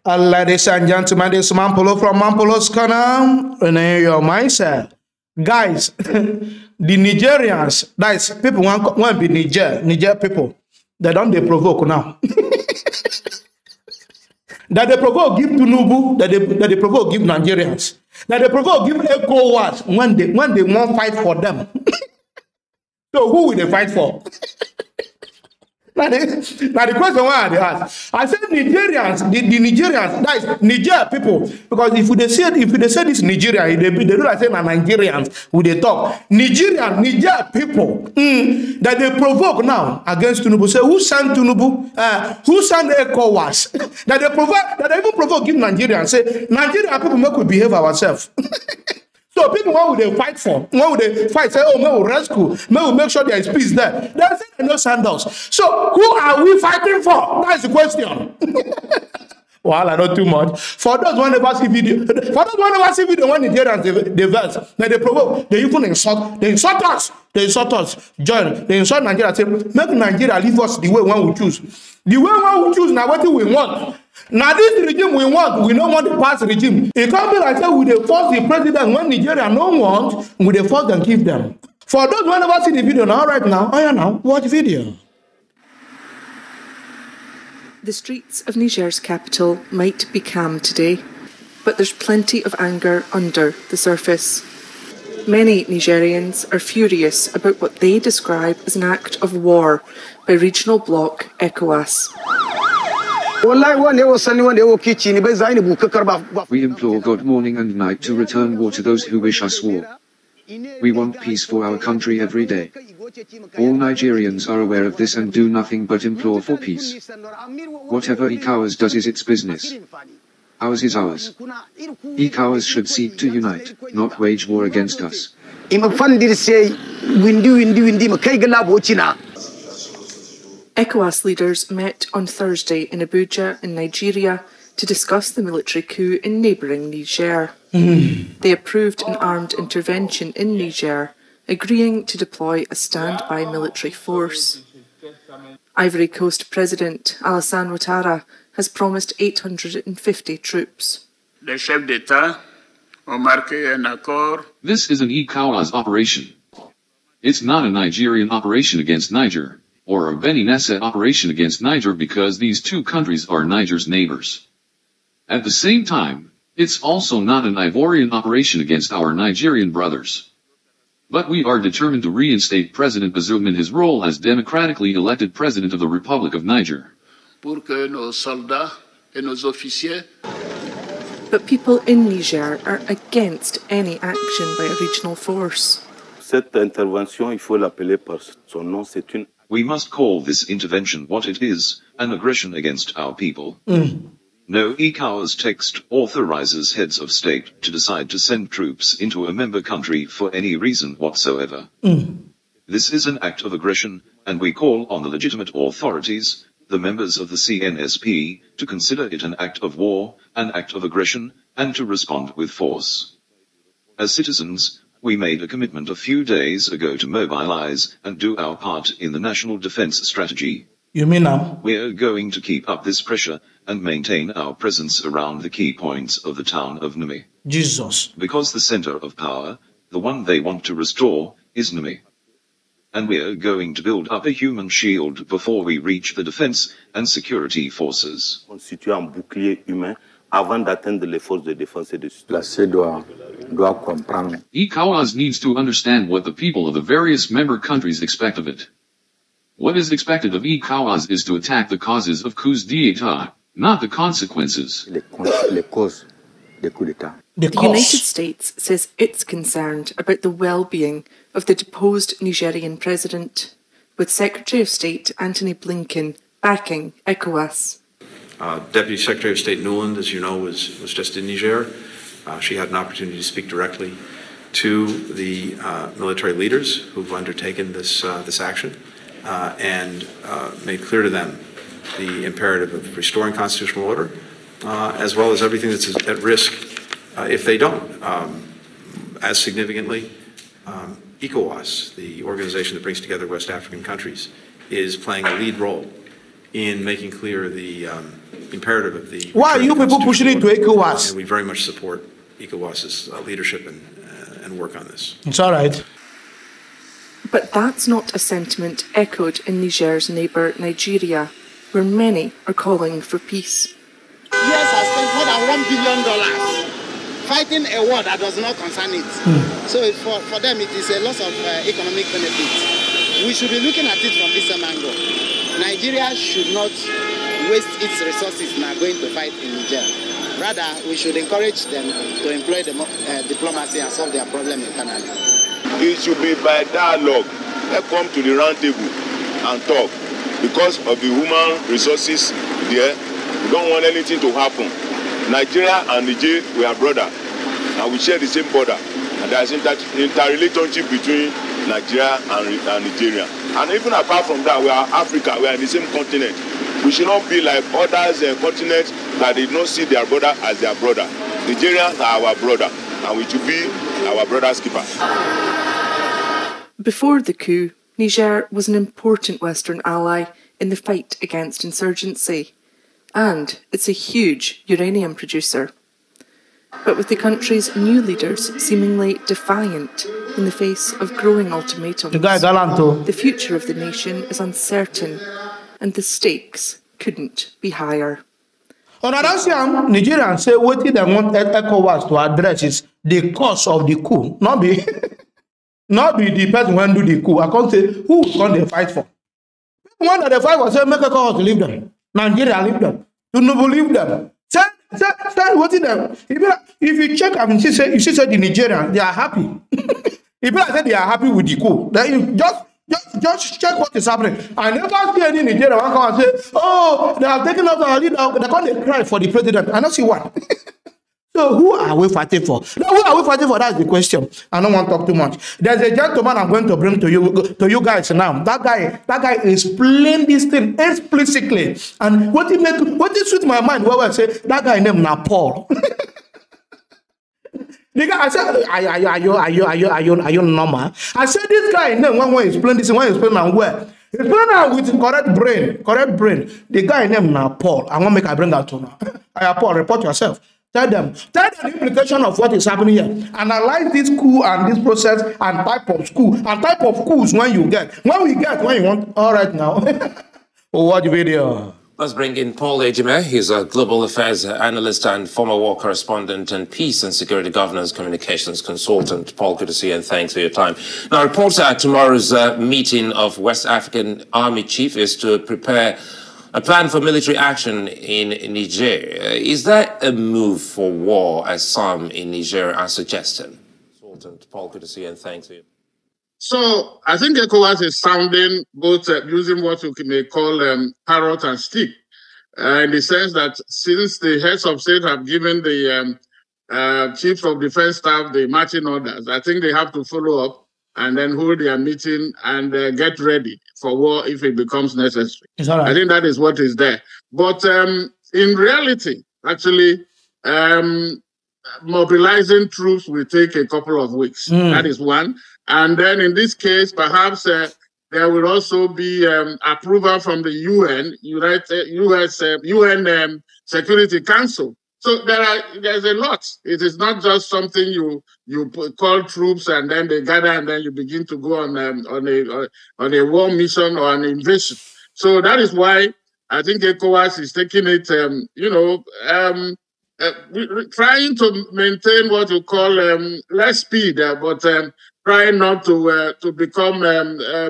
Ladies and gentlemen, this is Mampolo from Mampolo's Corner. Renew your mindset. Guys, the Nigerians, that is, people want to be Niger people. They don't provoke now. That they provoke give Tunubu, that they provoke give Nigerians. That they provoke give ECOWAS when they won't fight for them. So who will they fight for? Now the question why they ask, I said Nigerians, the Nigerians, that is Niger people, because if they say this Nigeria, they do like saying Nigerians who they talk. Niger people that they provoke now against Tinubu. Say who sent Tinubu? Who sent ECOWAS? that they even provoke give Nigerians. Say Nigerian people make we behave ourselves. So people, what would they fight for? What would they fight? Say, oh, may we rescue, may we make sure there is peace there. They say no sandals. So who are we fighting for? That's the question. Well, I know too much. For those who never see video, when Nigerians they verse, they provoke, they even insult us. They insult us. Join. They insult Nigeria. Say, make Nigeria leave us the way one we choose. The way one we choose now what we want. Now this regime we want, we don't want the past regime. It can't be like that we they force the president when Nigeria no want, we they force and give them. For those who never see the video now, right now, watch video. The streets of Niger's capital might be calm today, but there's plenty of anger under the surface. Many Nigerians are furious about what they describe as an act of war by regional bloc ECOWAS. We implore God morning and night to return war to those who wish us war. We want peace for our country every day. All Nigerians are aware of this and do nothing but implore for peace. Whatever ECOWAS does is its business. Ours is ours. ECOWAS should seek to unite, not wage war against us. ECOWAS leaders met on Thursday in Abuja in Nigeria to discuss the military coup in neighbouring Niger. They approved an armed intervention in Niger, agreeing to deploy a standby military force. Ivory Coast President Alassane Ouattara has promised 850 troops. Les chefs d'État ont marqué un accord. This is an ECOWAS operation. It's not a Nigerian operation against Niger, or a Beninese operation against Niger because these two countries are Niger's neighbors. At the same time, it's also not an Ivorian operation against our Nigerian brothers. But we are determined to reinstate President Bazoum in his role as democratically elected President of the Republic of Niger. Pour que nos soldats et nos officiers. But people in Niger are against any action by a regional force. Cette intervention, il faut l'appeler par son nom, c'est une. We must call this intervention what it is, an aggression against our people. No ECOWAS text authorizes heads of state to decide to send troops into a member country for any reason whatsoever. This is an act of aggression, and we call on the legitimate authorities, the members of the CNSP, to consider it an act of war, an act of aggression, and to respond with force. As citizens, we made a commitment a few days ago to mobilize and do our part in the national defense strategy. You mean now? We're going to keep up this pressure and maintain our presence around the key points of the town of Niamey. Jesus. Because the center of power, the one they want to restore, is Niamey. And we're going to build up a human shield before we reach the defense and security forces. Constituer un bouclier humain avant d'atteindre les forces de défense et de sécurité. ECOWAS needs to understand what the people of the various member countries expect of it. What is expected of ECOWAS is to attack the causes of coups d'etat, not the consequences. The United States says it's concerned about the well-being of the deposed Nigerian president, with Secretary of State Antony Blinken backing ECOWAS. Deputy Secretary of State Nuland, as you know, was just in Niger. She had an opportunity to speak directly to the military leaders who've undertaken this action and made clear to them the imperative of restoring constitutional order, as well as everything that's at risk if they don't. As significantly, ECOWAS, the organization that brings together West African countries, is playing a lead role in making clear the imperative of the... Why are you people pushing it to ECOWAS? And we very much support ECOWAS's leadership and work on this. It's all right. But that's not a sentiment echoed in Niger's neighbour Nigeria, where many are calling for peace. US has spent more than $1 billion fighting a war that does not concern it. So for them it is a loss of economic benefit. We should be looking at it from this same angle. Nigeria should not waste its resources now going to fight in Niger. Rather, we should encourage them to employ diplomacy and solve their problem internally. It should be by dialogue. Let's come to the round table and talk. Because of the human resources there, we don't want anything to happen. Nigeria and Niger, we are brothers, and we share the same border. And there is interrelationship between Nigeria and Nigeria. And even apart from that, we are Africa, we are in the same continent. We should not be like others continents that did not see their brother as their brother. Nigerians are our brother, and we should be our brother's keeper. Before the coup, Niger was an important Western ally in the fight against insurgency, and it's a huge uranium producer. But with the country's new leaders seemingly defiant in the face of growing ultimatums, the future of the nation is uncertain, and the stakes couldn't be higher. On another hand, Nigerians say what they want ECOWAS to address is the cause of the coup, not be the person who do the coup. I can't say who can they fight for. The one that they fight for say make ECOWAS leave them, Nigeria leave them, Tinubu leave them. Say what them. If you check, I mean, you see say the Nigerians they are happy. If I say they are happy with the coup, then you just check what is happening. I never see any Nigerian one come and say, oh, they are taking up our leader. They can't cry for the president. I don't see one. So who are we fighting for? Now, who are we fighting for? That's the question. I don't want to talk too much. There's a gentleman I'm going to bring to you guys now. That guy explained this thing explicitly. And what it suit my mind, where I say that guy named Paul. The guy, I said, are you normal? I said this guy name when we explain this, when explain and where. Explain with correct brain. The guy named Paul. I want to make I bring that to now. Paul, report yourself. Tell them the implication of what is happening here. Analyze this coup and this process and type of coup and type of coups when you want. All right now. Watch video. Let's bring in Paul Ejime. He's a global affairs analyst and former war correspondent and peace and security governance communications consultant. Paul, good to see you and thanks for your time. Now, reports at tomorrow's meeting of West African Army Chief is to prepare a plan for military action in Niger. Is that a move for war, as some in Niger are suggesting? Consultant Paul, good to see you and thanks for you. So I think ECOWAS is sounding both using what we may call carrot and stick, in the sense that since the heads of state have given the chiefs of defense staff the marching orders, I think they have to follow up and then hold their meeting and get ready for war if it becomes necessary. Right. I think that is what is there. But in reality, actually, mobilizing troops will take a couple of weeks. That is one. And then in this case, perhaps there will also be approval from the UN, UN Security Council. So there's a lot. It is not just something you call troops and then they gather and then you begin to go on a war mission or an invasion. So that is why I think ECOWAS is taking it, trying to maintain what you call less speed, but trying not to become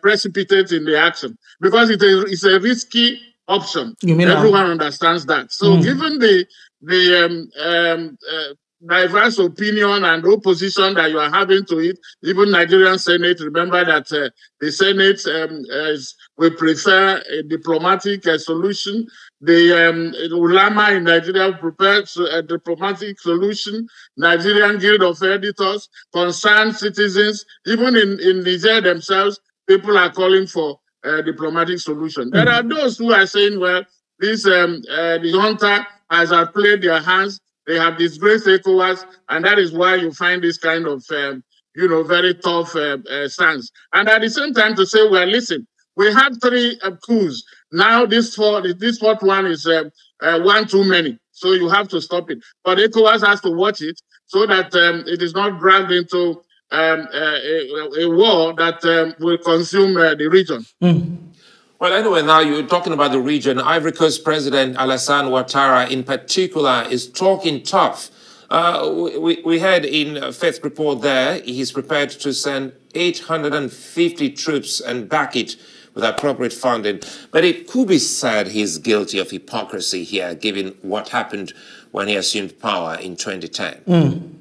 precipitate in the action, because it's a risky option. Everyone understands that. So given the diverse opinion and opposition that you are having to it, even Nigerian Senate, remember that the Senate will prefer a diplomatic solution. The ulama in Nigeria prepares a diplomatic solution. Nigerian Guild of Editors, concerned citizens, even in Niger themselves, people are calling for a diplomatic solution. There are those who are saying, well, this the junta has outplayed their hands. They have disgraced ECOWAS, and that is why you find this kind of, very tough stance. And at the same time to say, well, listen, we had 3 coups. now this fourth one is one too many. So you have to stop it. But ECOWAS has to watch it so that it is not dragged into a war that will consume the region. Well, anyway, now you're talking about the region. Ivory Coast President Alassane Ouattara, in particular, is talking tough. We heard in Faith report there, he's prepared to send 850 troops and back it with appropriate funding. But it could be said he's guilty of hypocrisy here, given what happened when he assumed power in 2010.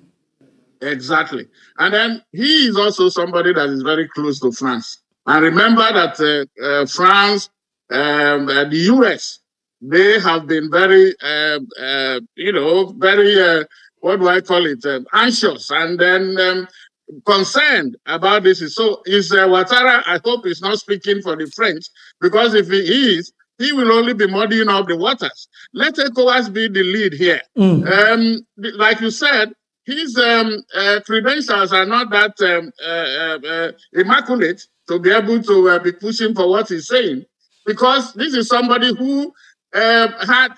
Exactly. And then he is also somebody that is very close to France. And remember that France, the US, they have been very, very, what do I call it, anxious and then concerned about this. So is Ouattara, I hope he's not speaking for the French, because if he is, he will only be muddying up the waters. Let ECOWAS be the lead here. Like you said, his credentials are not that immaculate to be able to be pushing for what he's saying, because this is somebody who had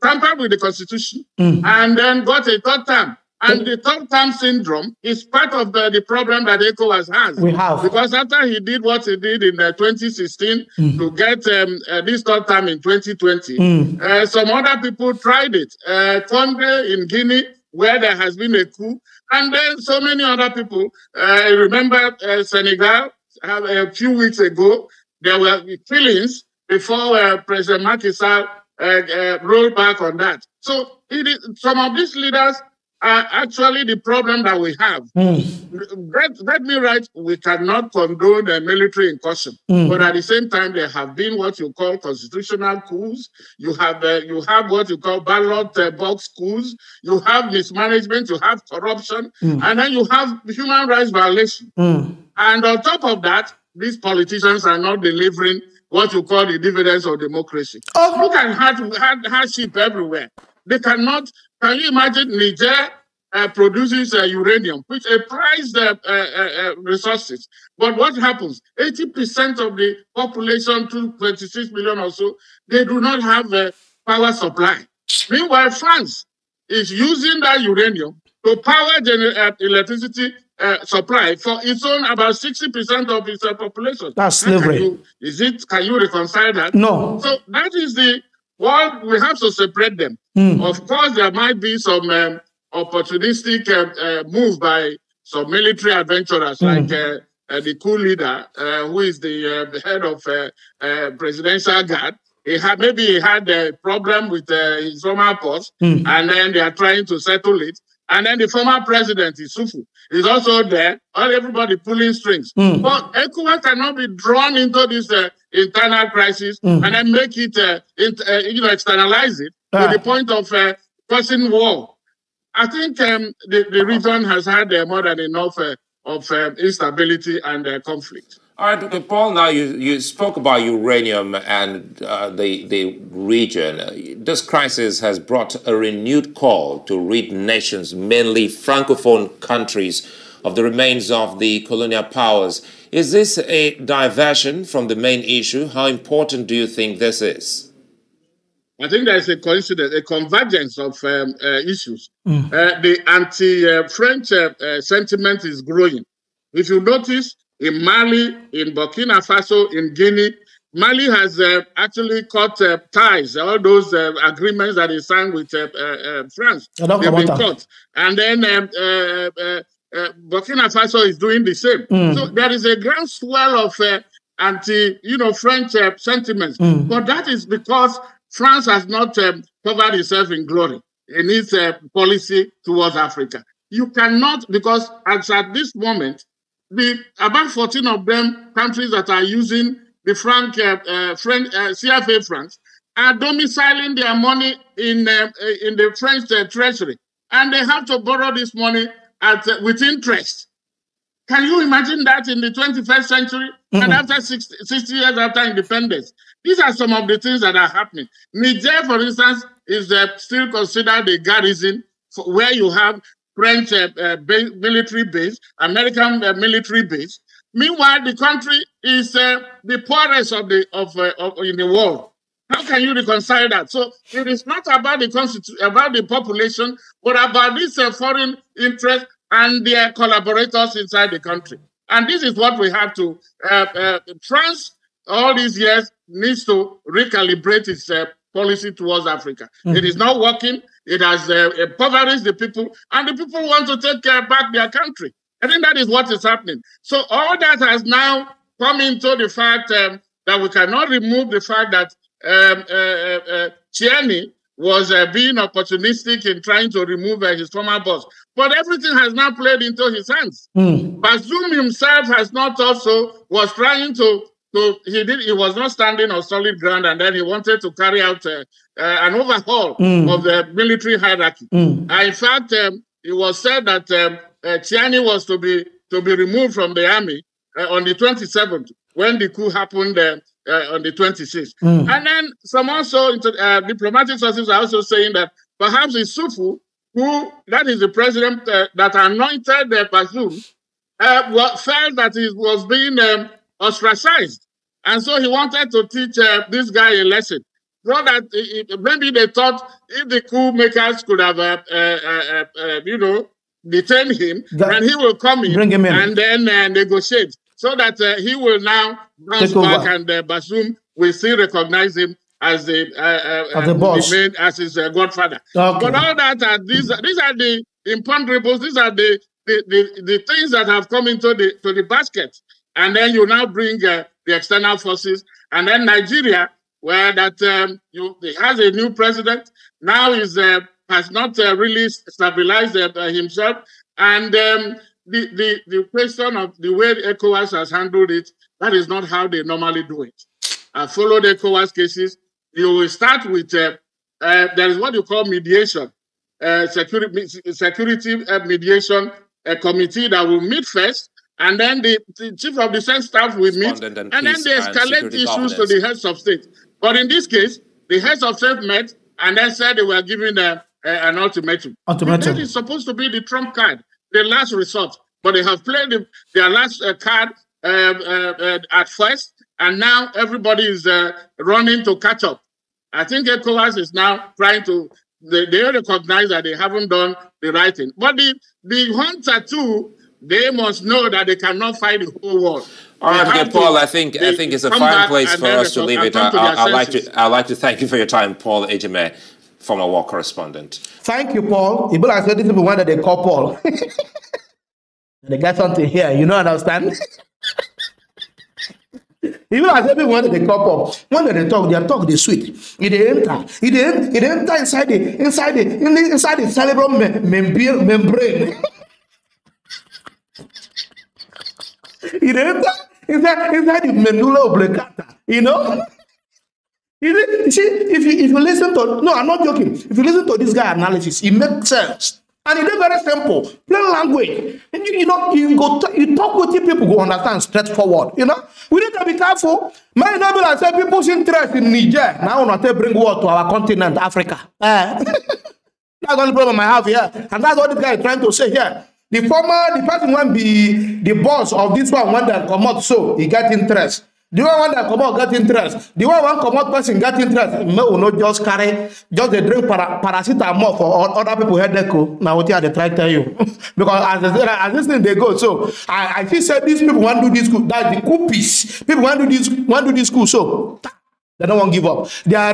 tampered with the Constitution and then got a third term. And the third term syndrome is part of the problem that ECOWAS has. We have. Because after he did what he did in 2016 to get this third term in 2020, some other people tried it. Congo in Guinea, where there has been a coup, and then so many other people. Remember Senegal, a few weeks ago, there were killings before President Macky Sall rolled back on that. So some of these leaders are actually the problem that we have. Let me write, we cannot condone a military incursion, but at the same time, there have been what you call constitutional coups. You have what you call ballot box coups. You have mismanagement, you have corruption, and then you have human rights violation. And on top of that, these politicians are not delivering what you call the dividends of democracy. Look at hardship everywhere. They cannot. Can you imagine Niger produces uranium, which is prized resources? But what happens? 80% of the population, 26 million or so, they do not have a power supply. Meanwhile, France is using that uranium to power electricity supply for its own about 60% of its population. That's slavery. Can you reconcile that? No. So that is well, we have to separate them. Of course, there might be some opportunistic move by some military adventurers, like the coup leader, who is the head of presidential guard. Maybe he had a problem with his former post, and then they are trying to settle it. And then the former president, Isufu, is also there, everybody pulling strings. But ECOWAS cannot be drawn into this internal crisis and then make it, externalize it to the point of causing war. I think the region has had more than enough of instability and conflict. All right, okay, Paul, now you spoke about uranium and the region. This crisis has brought a renewed call to rid nations, mainly Francophone countries, of the remains of the colonial powers. Is this a diversion from the main issue? How important do you think this is? I think there is a coincidence, a convergence of issues. The anti-French sentiment is growing. If you notice, in Mali, in Burkina Faso, in Guinea, Mali has actually cut ties, all those agreements that he signed with France. They've been cut. And then Burkina Faso is doing the same. So there is a groundswell of anti-French sentiments. But that is because France has not covered itself in glory in its policy towards Africa. You cannot, because at this moment, about 14 of them countries that are using the CFA francs are domiciling their money in the French treasury, and they have to borrow this money with interest. Can you imagine that in the 21st century and after 60 years after independence? These are some of the things that are happening. Niger, for instance, is still considered a garrison where you have French military base, American military base. Meanwhile, the country is the poorest of in the world. How can you reconcile that? So it is not about the population, but about this foreign interest and their collaborators inside the country. And this is what we have to France all these years needs to recalibrate its policy towards Africa. It is not working. It has impoverished the people, and the people want to take back their country. I think that is what is happening. So all that has now come into the fact that we cannot remove the fact that Tierney was being opportunistic in trying to remove his former boss. But everything has now played into his hands. Bazoum himself has not also was trying to he was not standing on solid ground, and then he wanted to carry out an overhaul of the military hierarchy. In fact, it was said that Tierney was to be removed from the army on the 27th when the coup happened on the 26th. And then some also diplomatic sources are also saying that perhaps Isufu, who that is the president that anointed Bazoum, felt that he was being ostracized. And so he wanted to teach this guy a lesson. So that maybe they thought if the coup makers could have, detained him, then he will come in, and then negotiate. So that he will now bounce back, and Bazoum will still recognize him as the boss, as his godfather. Okay. But all that, these are the imponderables. These are the things that have come into the basket. And then you now bring the external forces, and then Nigeria, where that he has a new president now, has not really stabilized himself, and the question of the way ECOWAS has handled it, that is not how they normally do it. I followed ECOWAS cases. You will start with there is what you call mediation, security mediation committee that will meet first. And then the chief of defense staff will meet, and then they escalate issues to the heads of state. But in this case, the heads of state met and then said they were giving an ultimatum. That is supposed to be the trump card, the last resort. But they have played their last card at first, and now everybody is running to catch up. I think ECOWAS is now trying to, they recognize that they haven't done the right thing. But the hunter too, they must know that they cannot fight the whole world. All right, okay, Paul. I think it's a fine place for us to leave it. I'd like to thank you for your time, Paul Ejime, former war correspondent. Thank you, Paul. People are saying people want that they call Paul. They got something here. You know, understand? Even as everyone that they call Paul, when they talk, they sweet. It enter inside the cerebral membrane. It inside the medulla oblongata, you know. See, if you listen to, no, I'm not joking. If you listen to this guy analysis, it makes sense, and it's very simple, plain language. And you talk with the people who understand straightforward. You know, we need to be careful. My neighbor has said people's interest in Niger now not to bring war to our continent, Africa. That's the only problem I have here, and that's what this guy is trying to say here. The person won't be the boss of this one that come out, so he got interest. The one that come out got interest. The one come out person got interest. No, not just carry, just they drink paracetamol for other people headache. Now what they try to tell you, because as this thing they go. So I think said these people want to do this school. That's the cool piece. People want to do this school. So they don't want to give up. They are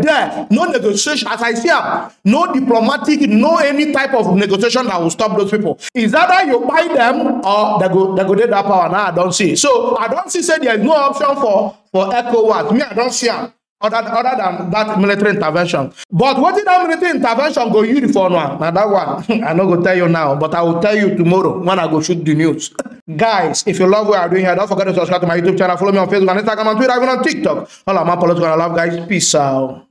there. No negotiation. As I see, no diplomatic, no any type of negotiation that will stop those people. Is that how you buy them, or they go get that power? Now I don't see. So I don't see. Say there is no option for ECOWAS. Me, I don't see other than that military intervention. But what did that military intervention go use for now? Now that one, I'm not going to tell you now, but I will tell you tomorrow when I go shoot the news. Guys, if you love what I'm doing here, don't forget to subscribe to my YouTube channel. Follow me on Facebook and Instagram and Twitter, even on TikTok. All of my political love, guys. Peace out.